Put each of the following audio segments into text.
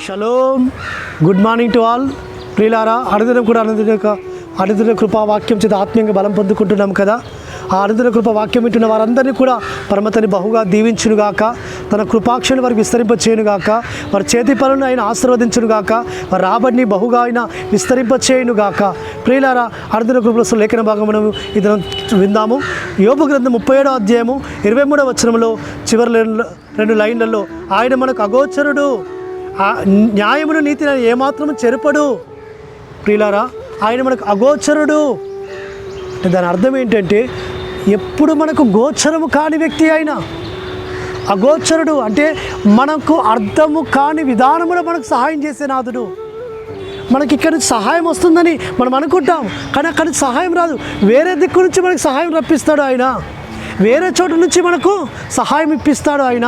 Shalom. Good morning to all. ప్రియులారా, అనుదినం కూడా అనుదిన కృపా వాక్యం చేత ఆత్మీయంగా బలం పొందుకుంటున్నాం కదా. ఆ అనుదిన కృప వాక్యం వింటున్న వారందరినీ కూడా పరమతని బహుగా దీవించునుగాక, తన కృపాక్షను వారికి విస్తరింపచేయునుగాక, వారి చేతి పనులను ఆయన ఆశీర్వదించునుగాక, వారి రాబడిని బహుగా ఆయన విస్తరింపచేయునుగాక. ప్రియులారా, అనుదిన కృపలో లేఖన భాగం మనం ఇది విందాము. యోబు గ్రంథం 37వ అధ్యాయము 23వ వచనంలో చివరి రెండు లైన్లలో ఆయన మనకు అగోచరుడు, న్యాయమును నీతిని ఏమాత్రము చెరపడు. ప్రియులారా, ఆయన మనకు అగోచరుడు అంటే దాని అర్థం ఏంటంటే ఎప్పుడు మనకు గోచరము కాని వ్యక్తి ఆయన. అగోచరుడు అంటే మనకు అర్థము కాని విధానములో మనకు సహాయం చేసే నాథుడు. మనకి ఇక్కడి నుంచి సహాయం వస్తుందని మనం అనుకుంటాం, కానీ అక్కడి నుంచి సహాయం రాదు. వేరే దిక్కు నుంచి మనకు సహాయం రప్పిస్తాడు ఆయన, వేరే చోటు నుంచి మనకు సహాయం ఇప్పిస్తాడు ఆయన.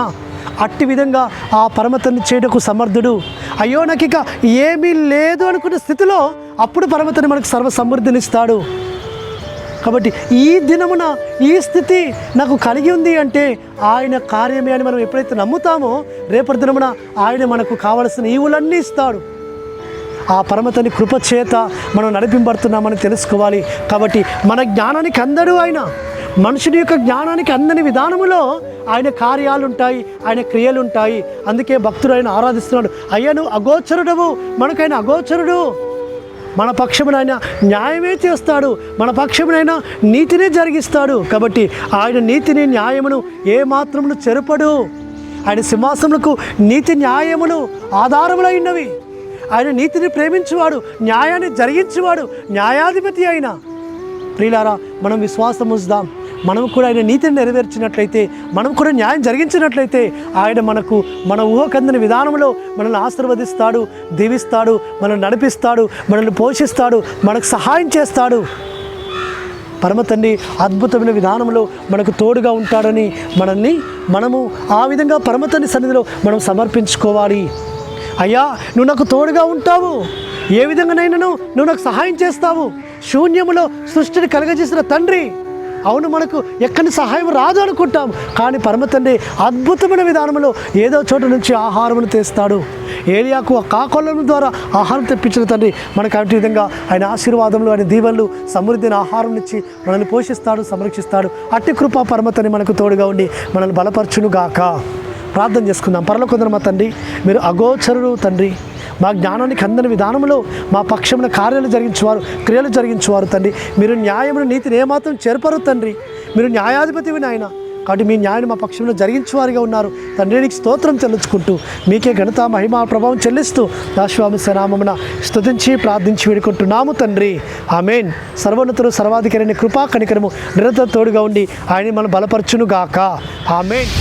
అట్టి విధంగా ఆ పరమతని చేయటకు సమర్థుడు. అయ్యో నాకు ఇక ఏమీ లేదు అనుకున్న స్థితిలో అప్పుడు పరమతని మనకు సర్వ సమృద్ధినిస్తాడు. కాబట్టి ఈ దినమున ఈ స్థితి నాకు కలిగి ఉంది అంటే ఆయన కార్యమే అని మనం ఎప్పుడైతే నమ్ముతామో రేపటి దినమున ఆయన మనకు కావలసిన ఈవులన్నీ ఇస్తాడు. ఆ పరమతని కృప చేత మనం నడిపింపడుతున్నామని తెలుసుకోవాలి. కాబట్టి మన జ్ఞానానికి అందడు ఆయన. మనుషుని యొక్క జ్ఞానానికి అందని విధానములో ఆయన కార్యాలు ఉంటాయి, ఆయన క్రియలు ఉంటాయి. అందుకే భక్తుడు ఆయన ఆరాధిస్తున్నాడు. అయ్యా నువ్వు అగోచరుడవు, మనకైనా అగోచరుడు. మన పక్షమున ఆయన న్యాయమే చేస్తాడు, మన పక్షమునైనా నీతినే జరిగిస్తాడు. కాబట్టి ఆయన నీతిని న్యాయమును ఏమాత్రమును చెరపడు. ఆయన సింహాసనములకు నీతి న్యాయములు ఆధారములైనవి. ఆయన నీతిని ప్రేమించువాడు, న్యాయాన్ని జరిగించువాడు, న్యాయాధిపతి అయిన. ప్రియులారా, మనం విశ్వాసం ఉంచుదాం. మనం కూడా ఆయన నీతిని నెరవేర్చినట్లయితే, మనం కూడా న్యాయం జరిగించినట్లయితే ఆయన మనకు మన ఊహకందని విధానంలో మనల్ని ఆశీర్వదిస్తాడు, దీవిస్తాడు, మనల్ని నడిపిస్తాడు, మనల్ని పోషిస్తాడు, మనకు సహాయం చేస్తాడు. పరమతండ్రి అద్భుతమైన విధానంలో మనకు తోడుగా ఉంటాడని మనము ఆ విధంగా పరమతండ్రి సన్నిధిలో మనం సమర్పించుకోవాలి. అయ్యా నువ్వు నాకు తోడుగా ఉంటావు, ఏ విధంగానైనా నువ్వు నాకు సహాయం చేస్తావు. శూన్యములో సృష్టిని కలగజేసిన తండ్రి. అవును, మనకు ఎక్కడి సహాయం రాదు అనుకుంటాం, కానీ పరమతండ్రి అద్భుతమైన విధానంలో ఏదో చోట నుంచి ఆహారమును తెస్తాడు. ఏలియాకు ఆ కాకొల్లల ద్వారా ఆహారం తెప్పించిన తండ్రి మనకు అటు విధంగా ఆయన ఆశీర్వాదములు, ఆయన దీవెనలు, సమృద్ధిని ఆహారం ఇచ్చి మనల్ని పోషిస్తాడు, సంరక్షిస్తాడు. అట్టి కృపా పరమతండ్రి మనకు తోడుగా ఉండి మనల్ని బలపరచును గాక. ప్రార్థన చేసుకుందాం. పరలోకమందున్న మా తండ్రి, మీరు అగోచరుడు తండ్రి. మా జ్ఞానానికి అందని విధానంలో మా పక్షమున కార్యాలు జరిగించేవారు, క్రియలు జరిగించేవారు తండ్రి. మీరు న్యాయమును నీతిని ఏమాత్రం చెరపరు తండ్రి. మీరు న్యాయాధిపతివి నాయన. కాబట్టి మీ న్యాయాన్ని మా పక్షంలో జరిగించేవారుగా ఉన్నారు తండ్రి. నీకు స్తోత్రం చెల్లించుకుంటూ మీకే ఘనత మహిమ ప్రభావం చెల్లిస్తూ యేసు నామమున స్తుతించి ప్రార్థించి వేడుకుంటున్నాము తండ్రి. ఆమేన్. సర్వోన్నతుడు సర్వాధికారి కృపా కనికరము నిరంతరం తోడుగా ఉండి ఆయన మనం బలపరచును గాక. ఆమేన్.